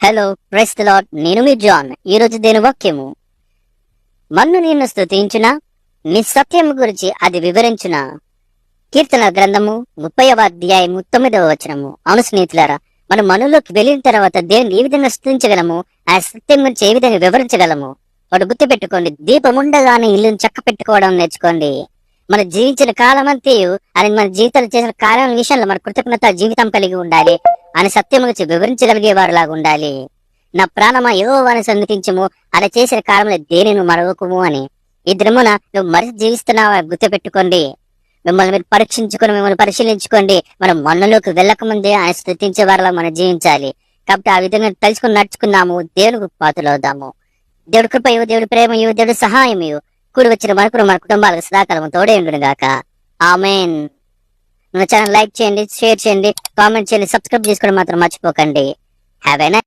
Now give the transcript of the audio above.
Hello price the lord. నేను మీ John. ఈ రోజు దేని వాక్యము, మన్ను నిన్ను స్తుతించున, నీ సత్యము గురించి అది వివరించున. కీర్తన గ్రంథము 30వ అధ్యాయము 9వ వచనము. అవును స్నేహితులారా, మనం మనులోకి వెళ్ళిన తర్వాత దేవుని ఏ విధంగా స్తుతించగలము, ఆ సత్యం గురించి ఏ విధంగా వివరించగలము. వాడు గుర్తు పెట్టుకోండి, దీపం ఉండగానే ఇల్లును చక్క పెట్టుకోవడం నేర్చుకోండి. మన జీవించిన కాలం అంతేయు అని మన జీవితాలు చేసిన కార్యాల విషయంలో మన కృతజ్ఞత జీవితం కలిగి ఉండాలి అని సత్యం గురించి వివరించగలిగే వారిలాగా ఉండాలి. నా ప్రాణమా యెహోవాను సన్నిధించుము, అలా చేసిన కాలంలో దేనిని మరవకుము అని. ఈ దినమున నువ్వు మరిచి జీవిస్తున్నావా గుర్తు పెట్టుకోండి. మిమ్మల్ని మీరు పరీక్షించుకొని మిమ్మల్ని పరిశీలించుకోండి. మనం మన్నులోకి వెళ్ళక ముందే ఆయన స్తుతించే వారిలా మనం జీవించాలి. కాబట్టి ఆ విధంగా తలుచుకుని నడుచుకుందాము, దేవునికి పాత్రలవుదాము. దేవుడి కృపయు, దేవుడి ప్రేమయు, దేవుడి సహాయమయు కూడి వచ్చిన మనకు మన కుటుంబాలకు సదాకాలం తోడే ఉండును గాక. ఆమేన్. మన ఛానల్ లైక్ చేయండి, షేర్ చేయండి, కామెంట్ చేయండి, సబ్స్క్రైబ్ చేసుకోవడం మాత్రం మర్చిపోకండి. Have a nice